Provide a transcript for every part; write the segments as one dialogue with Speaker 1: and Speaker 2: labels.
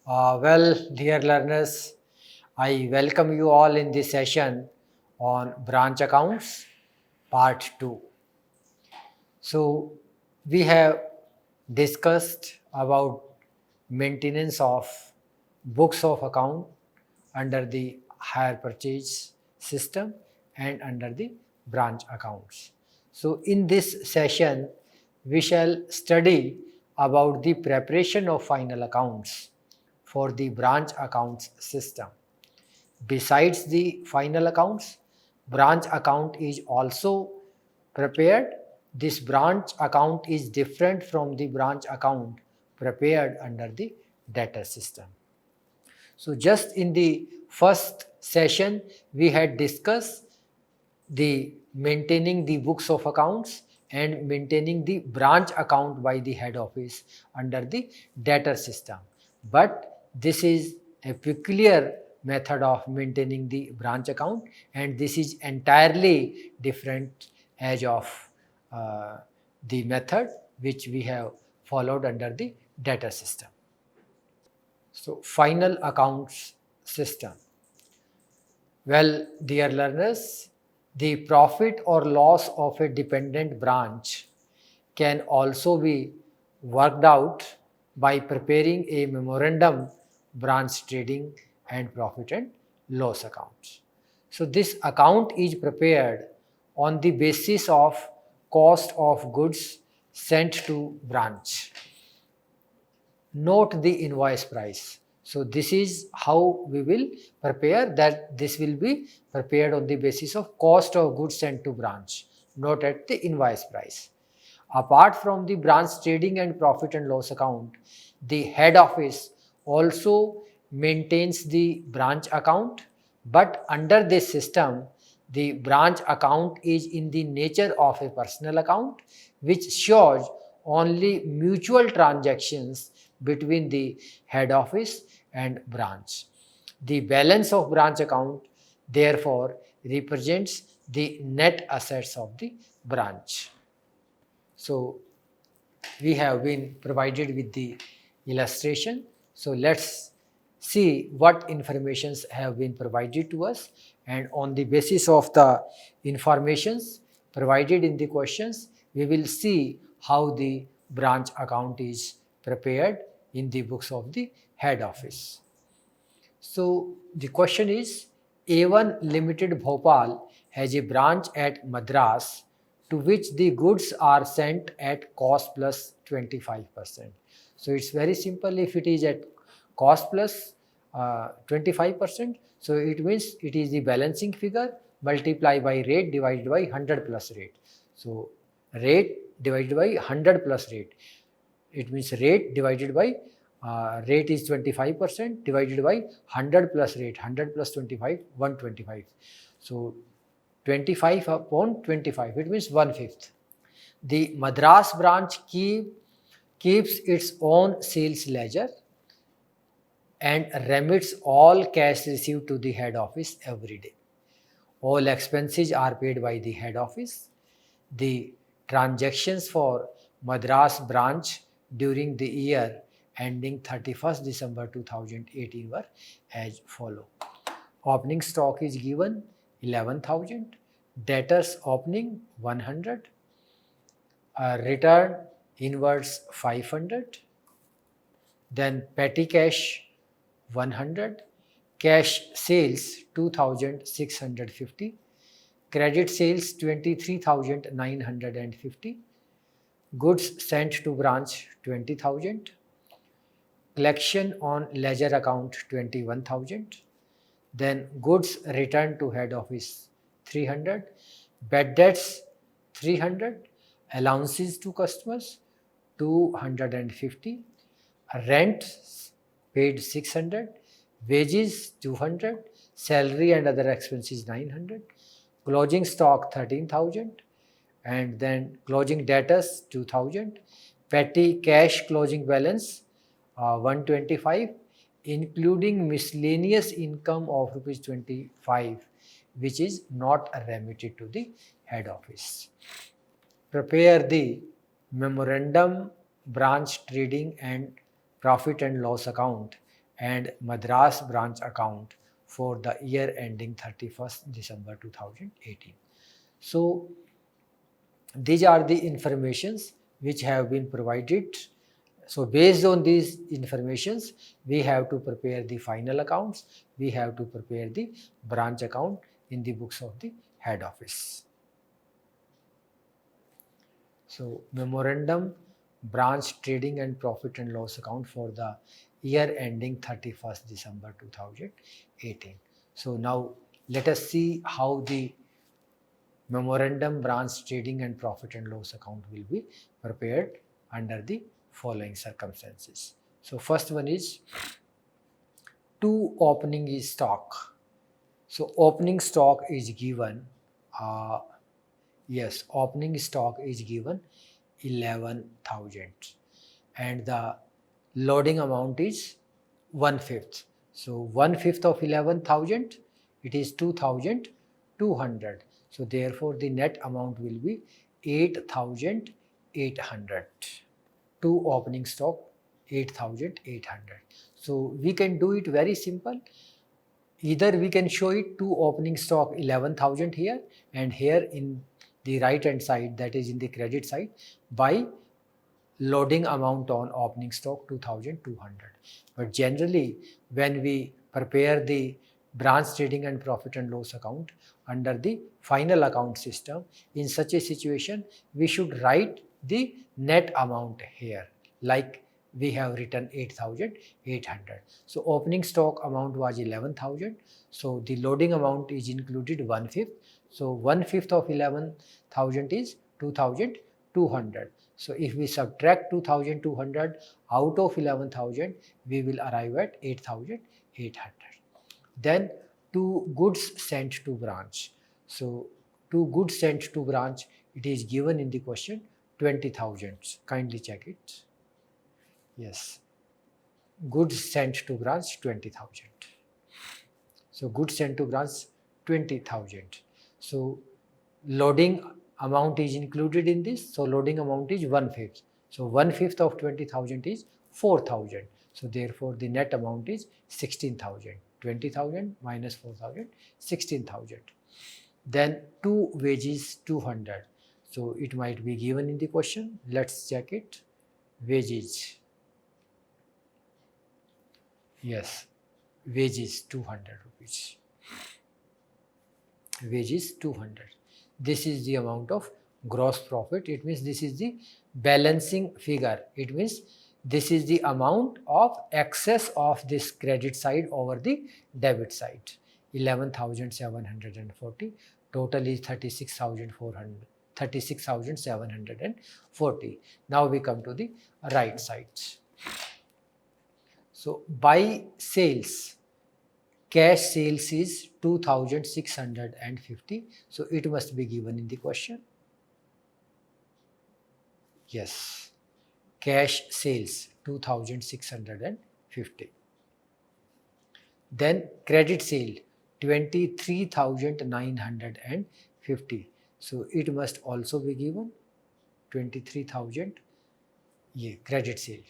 Speaker 1: Dear learners, I welcome you all in this session on branch accounts, part 2. So, we have discussed about maintenance of books of account under the hire purchase system and under the branch accounts. So, in this session, we shall study about the preparation of final accounts for the branch accounts system. Besides the final accounts, branch account is also prepared. This branch account is different from the branch account prepared under the debtor system. So just in the first session, we had discussed the maintaining the books of accounts and maintaining the branch account by the head office under the debtor system. But this is a peculiar method of maintaining the branch account, and this is entirely different as of the method which we have followed under the debtor system. So final accounts system. Well, dear learners, the profit or loss of a dependent branch can also be worked out by preparing a memorandum branch trading and profit and loss accounts. So this account is prepared on the basis of cost of goods sent to branch. Note the invoice price. So this is how we will prepare that. This will be prepared on the basis of cost of goods sent to branch, not at the invoice price. Apart from the branch trading and profit and loss account, the head office also maintains the branch account, but under this system, the branch account is in the nature of a personal account, which shows only mutual transactions between the head office and branch. The balance of branch account therefore represents the net assets of the branch. So we have been provided with the illustration. So let's see what informations have been provided to us, and on the basis of the informations provided in the questions, we will see how the branch account is prepared in the books of the head office. So the question is, A1 Limited Bhopal has a branch at Madras to which the goods are sent at cost plus 25%. So it's very simple. If it is at cost plus 25%, so it means it is the balancing figure multiplied by rate divided by 100 plus rate. So rate divided by 100 plus rate. It means rate divided by rate is 25% divided by 100 plus rate. 100 plus 25, 125. So 25 upon 25, it means 1/5. The Madras branch keeps its own sales ledger and remits all cash received to the head office every day. All expenses are paid by the head office. The transactions for Madras branch during the year ending 31st December 2018 were as follow. Opening stock is given 11,000, debtors opening 100, return inwards 500, then petty cash 100, cash sales 2,650, credit sales 23,950, goods sent to branch 20,000, collection on ledger account 21,000, then goods returned to head office 300, bad debts 300, allowances to customers 250, rent paid 600, wages 200, salary and other expenses 900, closing stock 13,000, and then closing debtors 2,000, petty cash closing balance 125, including miscellaneous income of rupees 25, which is not remitted to the head office. Prepare the memorandum branch trading and profit and loss account and Madras branch account for the year ending 31st December 2018. So these are the informations which have been provided. So based on these informations, we have to prepare the final accounts. We have to prepare the branch account in the books of the head office. So memorandum, branch trading and profit and loss account for the year ending 31st December 2018. So now let us see how the memorandum, branch trading and profit and loss account will be prepared under the following circumstances. So first one is to opening is stock. So opening stock is given, yes, opening stock is given 11,000 and the loading amount is 1/5. So 1/5 of 11,000, it is 2,200. So therefore the net amount will be 8,800. To opening stock 8,800. So we can do it very simple. Either we can show it to opening stock 11,000 here and here in the right hand side, that is in the credit side, by loading amount on opening stock 2,200. But generally when we prepare the branch trading and profit and loss account under the final account system, in such a situation we should write the net amount here, like we have written 8,800. So opening stock amount was 11,000. So the loading amount is included 1/5. So 1/5 of 11,000 is 2,200. So if we subtract 2,200 out of 11,000, we will arrive at 8,800. Then to goods sent to branch. So to goods sent to branch, it is given in the question 20,000. Kindly check it. Yes, goods sent to branch 20,000. So goods sent to branch 20,000. So loading amount is included in this. So loading amount is 1/5. So 1/5 of 20,000 is 4,000. So therefore the net amount is 16,000. 20,000 minus 4,000, 16,000. Then to wages 200. So it might be given in the question. Let's check it. Wages. Yes, wages 200 rupees. Wages 200. This is the amount of gross profit. It means this is the balancing figure. It means this is the amount of excess of this credit side over the debit side. 11,740. Total is 36,740. Now we come to the right side. So by sales, cash sales is 2,650. So it must be given in the question. Yes, cash sales 2,650. Then credit sale 23,950. So it must also be given 23,000. Yeah, credit sale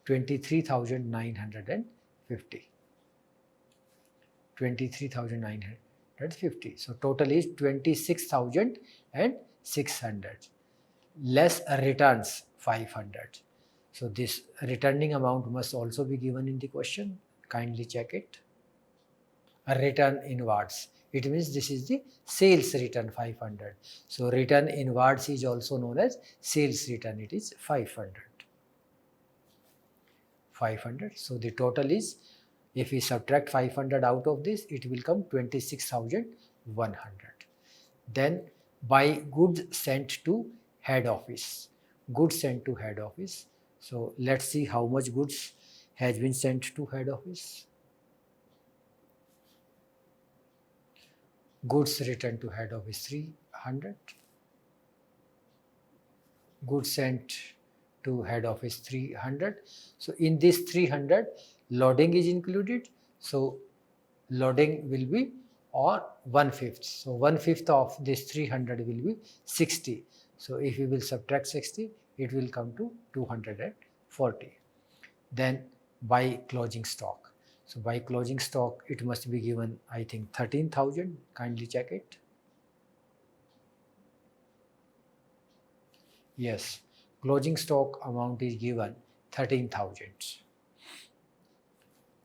Speaker 1: 23,950. 23,950. So total is 26,600. Less returns 500. So this returning amount must also be given in the question. Kindly check it. A return inwards. It means this is the sales return 500. So return inwards is also known as sales return. It is 500. 500. So the total is, if we subtract 500 out of this, it will come 26,100. Then by goods sent to head office. Goods sent to head office. So let's see how much goods has been sent to head office. Goods returned to head office 300. Goods sent to head office 300. So in this 300, loading is included. So loading will be on 1/5. So 1/5 of this 300 will be 60. So if we will subtract 60, it will come to 240. Then by closing stock. So by closing stock, it must be given, I think, 13,000. Kindly check it. Yes, closing stock amount is given 13,000.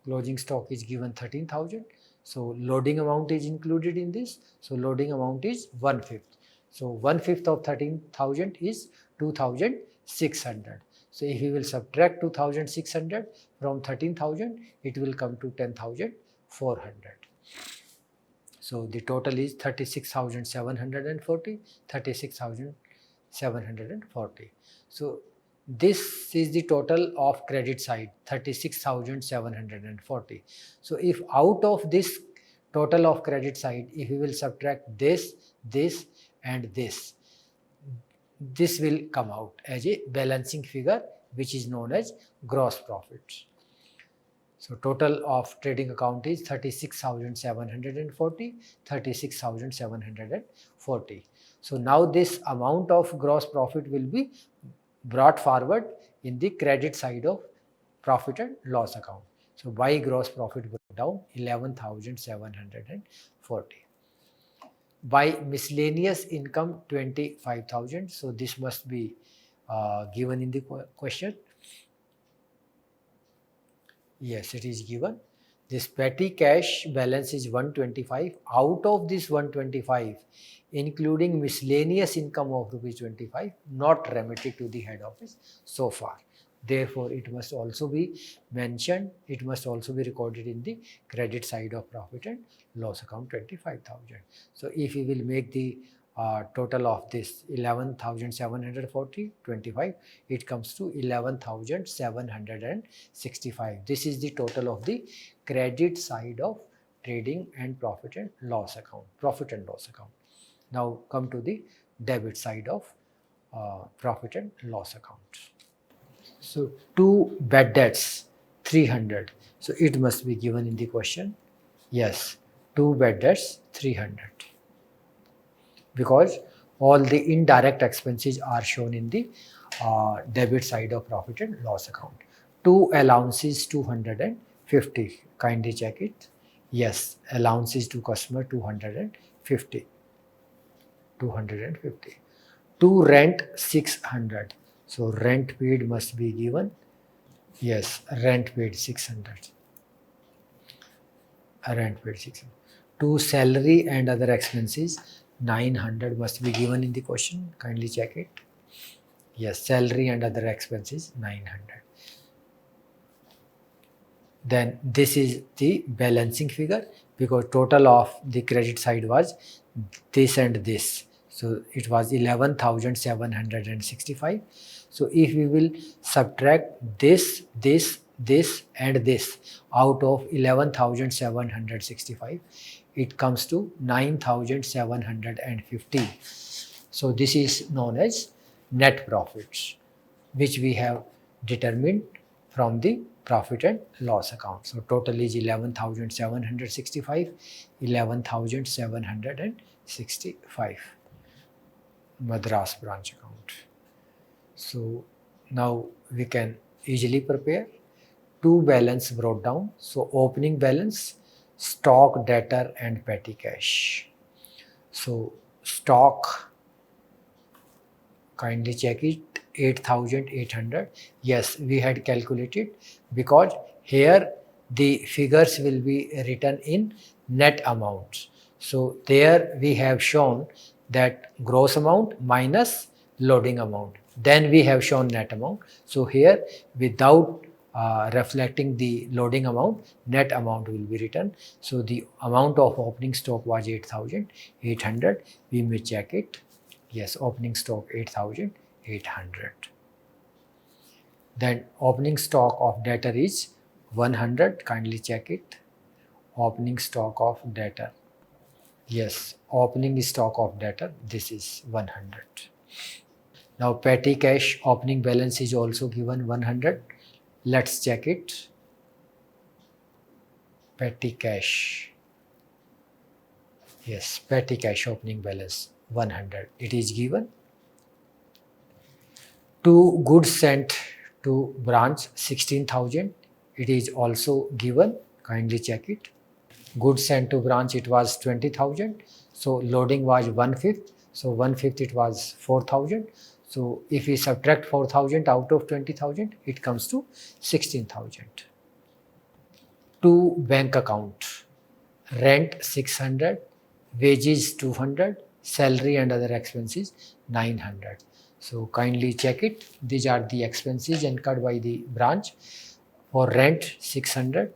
Speaker 1: Closing stock is given 13,000. So loading amount is included in this. So loading amount is 1/5. So 1/5 of 13,000 is 2,600. So if we will subtract 2,600 from 13,000, it will come to 10,400. So the total is 36,740, 36,740. So this is the total of credit side, 36,740. So if out of this total of credit side, if we will subtract this, this and this will come out as a balancing figure, which is known as gross profit. So total of trading account is 36,740, 36,740. So now this amount of gross profit will be brought forward in the credit side of profit and loss account. So by gross profit brought down 11,740. By miscellaneous income 25,000. So this must be given in the question. Yes, it is given. This petty cash balance is 125. Out of this 125, including miscellaneous income of rupees 25, not remitted to the head office so far. Therefore, it must also be mentioned, it must also be recorded in the credit side of profit and loss account 25,000. So if we will make the total of this 11,740, 25, it comes to 11,765. This is the total of the credit side of trading and profit and loss account. Now come to the debit side of profit and loss account. So 2 bad debts 300. So it must be given in the question. Yes, 2 bad debts 300. Because all the indirect expenses are shown in the debit side of profit and loss account. 2 allowances 250. Kindly check it. Yes, allowances to customer 250. 250. 2 rent 600. So rent paid must be given. Yes, rent paid 600. Rent paid 600. 2 salary and other expenses 900 must be given in the question. Kindly check it. Yes, salary and other expenses 900. Then this is the balancing figure, because total of the credit side was this and this. So it was 11,765. So if we will subtract this, this, this and this out of 11,765, it comes to 9,750. So this is known as net profits, which we have determined from the profit and loss account. So total is 11,765, 11,765 Madras branch account. So now we can easily prepare 2 balance brought down. So opening balance, stock, debtor and petty cash. So stock, kindly check it, 8,800. Yes, we had calculated, because here the figures will be written in net amounts. So there we have shown that gross amount minus loading amount. Then we have shown net amount. So here, without reflecting the loading amount, net amount will be written. So the amount of opening stock was 8,800. We may check it. Yes, opening stock 8,800. Then opening stock of debtor is 100. Kindly check it. Opening stock of debtor. Yes, opening stock of debtor, this is 100. Now petty cash opening balance is also given 100. Let's check it. Petty cash. Yes, petty cash opening balance 100. It is given. 2 goods sent to branch 16,000. It is also given. Kindly check it. Goods sent to branch, it was 20,000. So loading was 1/5. So 1/5 it was 4,000. So if we subtract 4,000 out of 20,000, it comes to 16,000. To bank account, rent 600, wages 200, salary and other expenses 900. So kindly check it. These are the expenses incurred by the branch. For rent 600,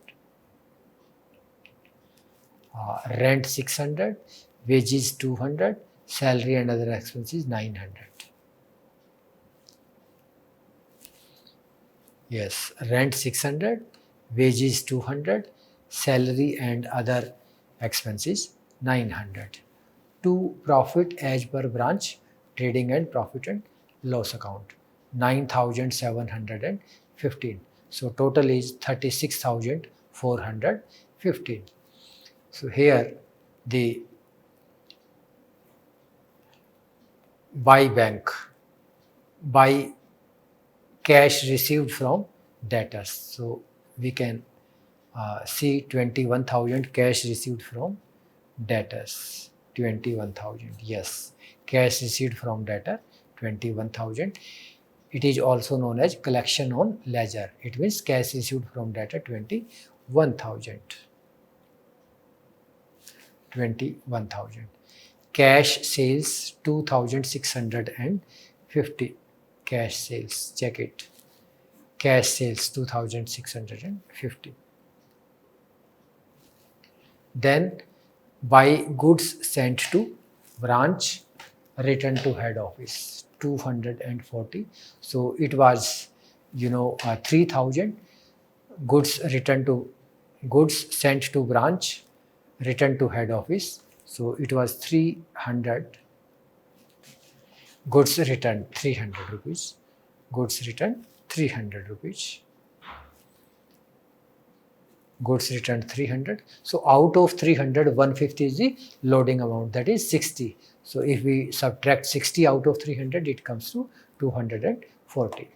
Speaker 1: rent 600, wages 200, salary and other expenses 900. Yes, rent 600, wages 200, salary and other expenses 900. To profit as per branch, trading and profit and loss account 9,715. So total is 36,415. So here the by bank, by cash received from debtors. So we can see 21,000 cash received from debtors. 21,000, yes, cash received from debtor 21,000. It is also known as collection on ledger. It means cash received from debtor 21,000. 21,000. Cash sales 2,650. Cash sales, check it. Cash sales 2,650. Then by goods sent to branch, return to head office 240. So it was 3,000. Goods sent to branch, return to head office. So it was 300. Goods returned 300 rupees. Goods returned 300 rupees. Goods returned 300. So out of 300, 150 is the loading amount, that is 60. So if we subtract 60 out of 300, it comes to 240.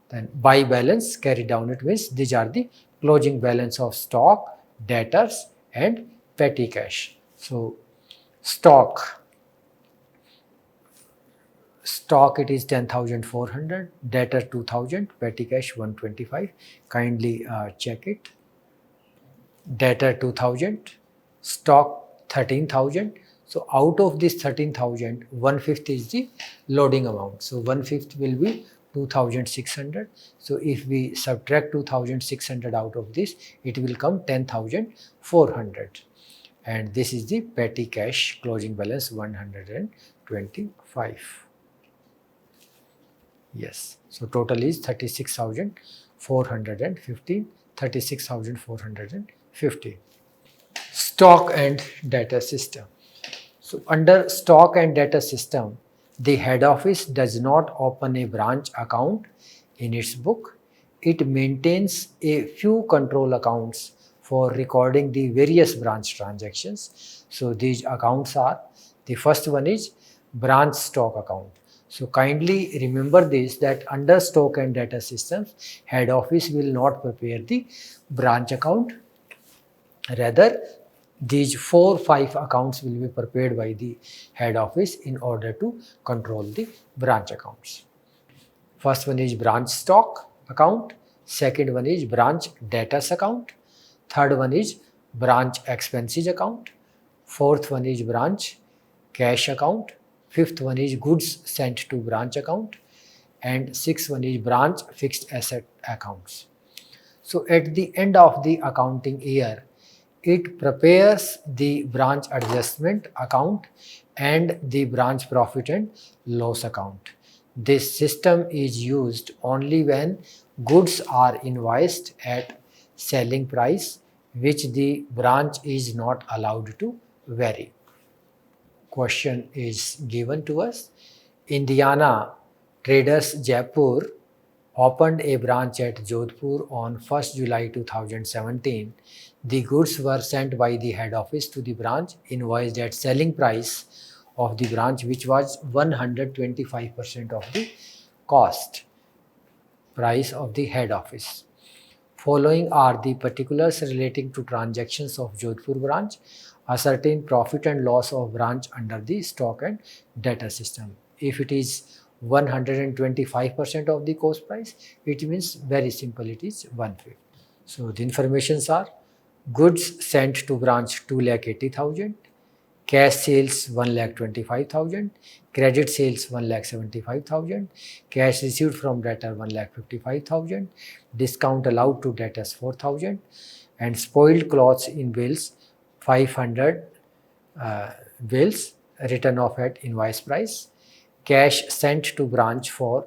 Speaker 1: Then by balance carried down, it means these are the closing balance of stock, debtors and petty cash. So stock it is 10,400, debtor 2,000, petty cash 125. Kindly check it. Debtor 2,000, stock 13,000. So out of this 13,000, 1/5 is the loading amount. So 1/5 will be 2,600. So if we subtract 2,600 out of this, it will come 10,400. And this is the petty cash closing balance 125. Yes. So total is 36,415. 36,450. Stock and data system. So under stock and data system, the head office does not open a branch account in its book. It maintains a few control accounts for recording the various branch transactions. So these accounts are, the first one is branch stock account. So kindly remember this, that under stock and data systems, head office will not prepare the branch account. Rather, these 4-5 accounts will be prepared by the head office in order to control the branch accounts. First one is branch stock account. Second one is branch debtors account. Third one is branch expenses account. Fourth one is branch cash account. Fifth one is goods sent to branch account. And sixth one is branch fixed asset accounts. So at the end of the accounting year, it prepares the branch adjustment account and the branch profit and loss account. This system is used only when goods are invoiced at selling price, which the branch is not allowed to vary. Question is given to us. Indiana Traders Jaipur opened a branch at Jodhpur on 1st July 2017. The goods were sent by the head office to the branch, invoiced at selling price of the branch, which was 125% of the cost price of the head office. Following are the particulars relating to transactions of Jodhpur branch. Ascertain profit and loss of branch under the stock and debtor system. If it is 125% of the cost price, it means very simple, it is 1/5. So the informations are: goods sent to branch 2,80,000, cash sales 1,25,000, credit sales 1,75,000, cash received from debtor 1,55,000, discount allowed to debtors 4,000, and spoiled clothes in bills 500 bills written off at invoice price, cash sent to branch for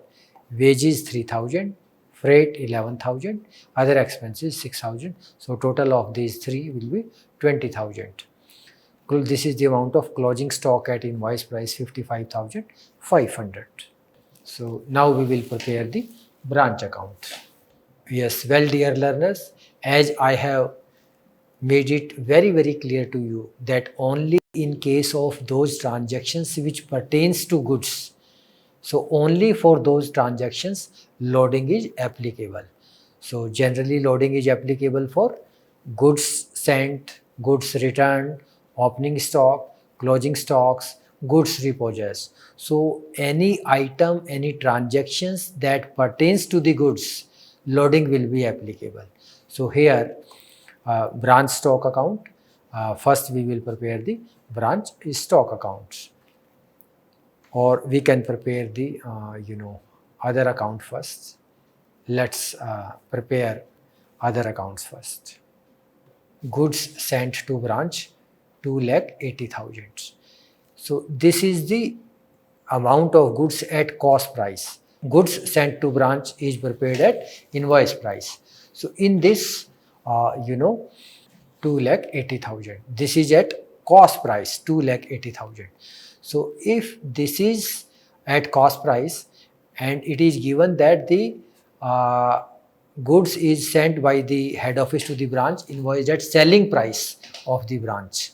Speaker 1: wages 3,000, freight 11,000, other expenses 6,000. So total of these three will be 20,000. This is the amount of closing stock at invoice price 55,500. So now we will prepare the branch account. Yes, well dear learners, as I have made it very clear to you that only in case of those transactions which pertains to goods, so only for those transactions loading is applicable. So generally loading is applicable for goods sent, goods returned, opening stock, closing stocks, goods repurchase. So any item, any transactions that pertains to the goods, loading will be applicable. So here branch stock account, first we will prepare the branch stock accounts, or we can prepare the other account first. Let's prepare other accounts first. Goods sent to branch 2,80,000. So this is the amount of goods at cost price. Goods sent to branch is prepared at invoice price. So in this 2,80,000. This is at cost price 2,80,000. So if this is at cost price and it is given that the goods is sent by the head office to the branch invoiced at selling price of the branch,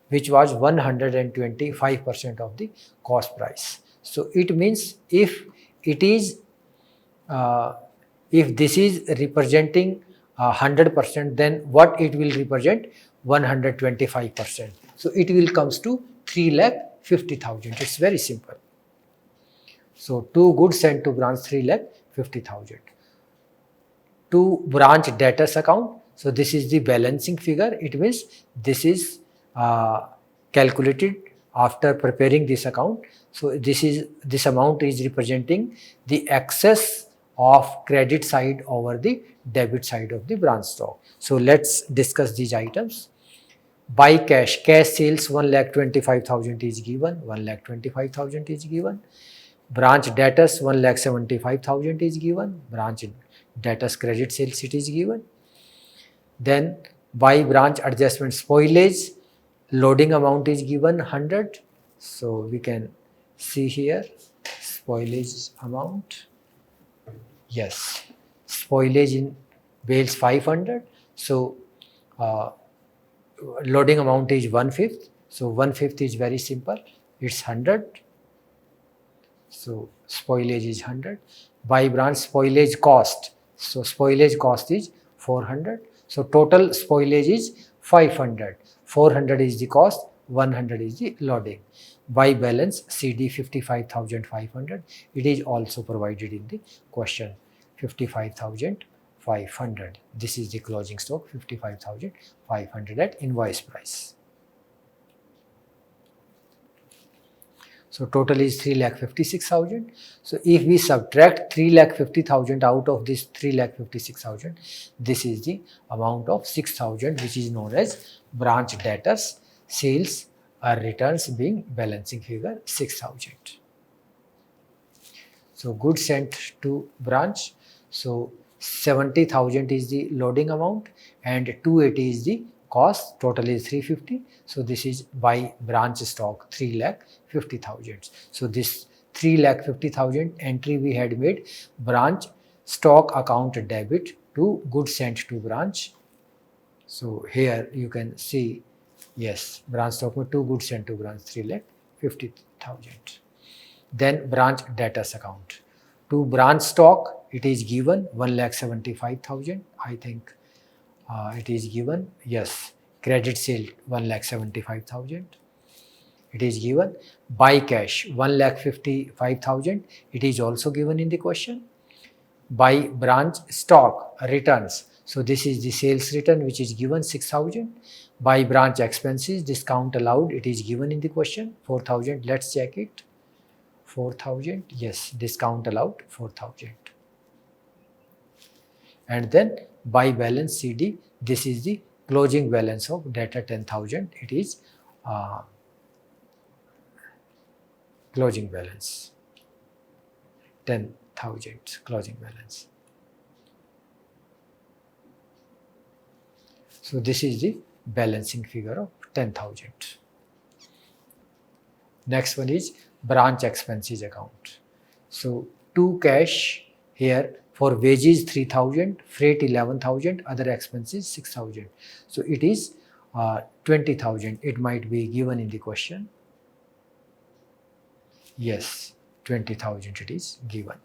Speaker 1: which was 125% of the cost price. So it means if this is representing 100%, then what it will represent? 125%. So it will comes to 3,50,000. It's very simple. So two goods sent to branch 3,50,000. To branch debtors account. So this is the balancing figure. It means this is calculated after preparing this account. So this amount is representing the excess of credit side over the debit side of the branch stock. So let's discuss these items. By cash sales 1,25,000 is given, 1,25,000 is given. Branch debtors 1,75,000 is given, branch debtors credit sales it is given. Then by branch adjustment spoilage, loading amount is given 100. So we can see here spoilage amount. Yes, spoilage in bales 500. So loading amount is 1/5. So 1/5 is very simple. It's 100. So spoilage is 100. By branch spoilage cost. So spoilage cost is 400. So total spoilage is 500. 400 is the cost, 100 is the loading. By balance CD 55,500. It is also provided in the question. 55,500. This is the closing stock 55,500 at invoice price. So total is 3,56,000. So if we subtract 3,50,000 out of this 3,56,000, this is the amount of 6,000, which is known as branch debtors sales or returns, being balancing figure 6,000. So goods sent to branch. So 70,000 is the loading amount and 280 is the cost. Total is 350. So this is by branch stock 3,50,000. So this 3,50,000 entry we had made branch stock account debit to goods sent to branch. So here you can see, yes, branch stock में 2 goods sent to branch 3,50,000. Then branch debtors account. To branch stock it is given 1,75,000. I think it is given, yes, credit sale 1,75,000. It is given. Buy cash 1,55,000. It is also given in the question. Buy branch stock returns. So this is the sales return which is given 6,000. Buy branch expenses discount allowed. It is given in the question 4,000. Let's check it. 4,000. Yes, discount allowed 4,000. And then buy balance CD. This is the closing balance of debtor 10,000. It is closing balance 10,000 closing balance. So this is the balancing figure of 10,000. Next one is branch expenses account. So to cash here for wages 3,000, freight 11,000, other expenses 6,000. So it is 20,000. It might be given in the question. Yes, 20,000 it is given.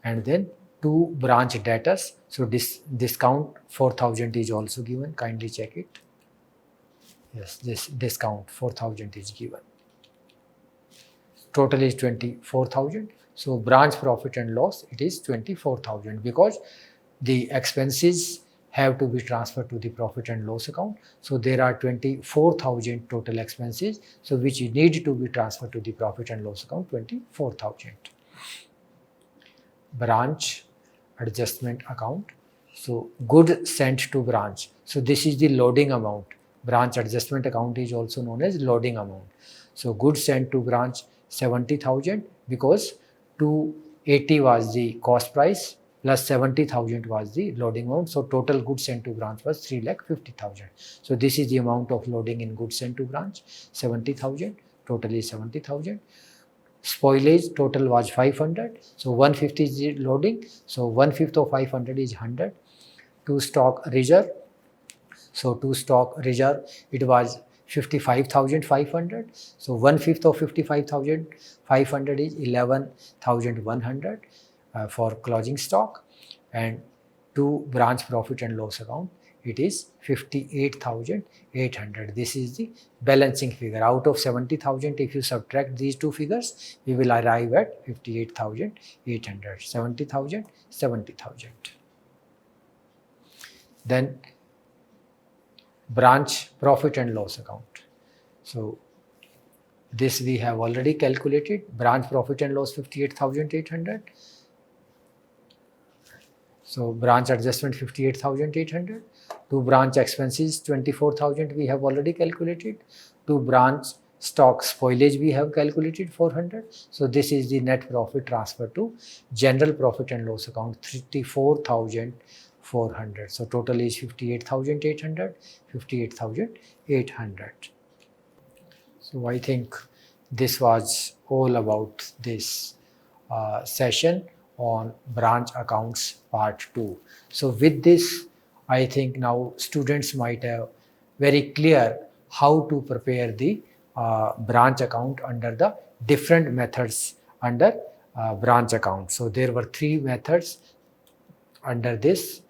Speaker 1: And then to branch debtors. So this discount 4,000 is also given. Kindly check it. Yes, this discount 4,000 is given. Total is 24,000. So branch profit and loss, it is 24,000 because the expenses have to be transferred to the profit and loss account. So there are 24,000 total expenses, so which need to be transferred to the profit and loss account, 24,000. Branch adjustment account. So goods sent to branch. So this is the loading amount. Branch adjustment account is also known as loading amount. So goods sent to branch 70,000 because 280 was the cost price plus 70,000 was the loading amount. So total goods sent to branch was 3,50,000. So this is the amount of loading in goods sent to branch, 70,000. Total is 70,000. Spoilage total was 500. So 150 is the loading. So 1/5 of 500 is 100. To stock reserve. So to stock reserve it was 55,500. So 1/5 of 55,500 is 11,100 for closing stock. And to branch profit and loss account it is 58,800. This is the balancing figure. Out of 70,000, if you subtract these two figures, we will arrive at 58,800. 70,000, 70,000. Then branch profit and loss account. So this we have already calculated. Branch profit and loss 58,800. So branch adjustment 58,800. To branch expenses 24,000 we have already calculated. To branch stock spoilage we have calculated 400. So this is the net profit transfer to general profit and loss account 34,400. So total is 58,800, 58,800. So I think this was all about this session on branch accounts part 2. So with this, I think now students might have very clear how to prepare the branch account under the different methods under branch account. So there were 3 methods under this: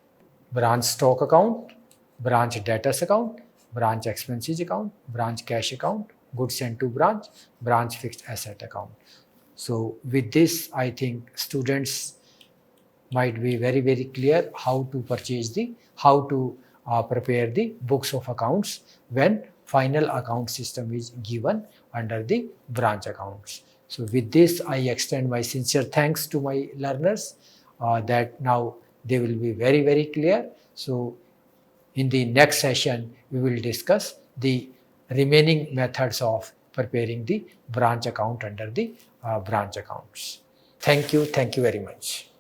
Speaker 1: branch stock account, branch debtors account, branch expenses account, branch cash account, goods sent to branch, branch fixed asset account. So with this, I think students might be very, very clear how to prepare the books of accounts when final account system is given under the branch accounts. So with this, I extend my sincere thanks to my learners that now they will be very, very clear. So in the next session, we will discuss the remaining methods of preparing the branch account under the branch accounts. Thank you very much.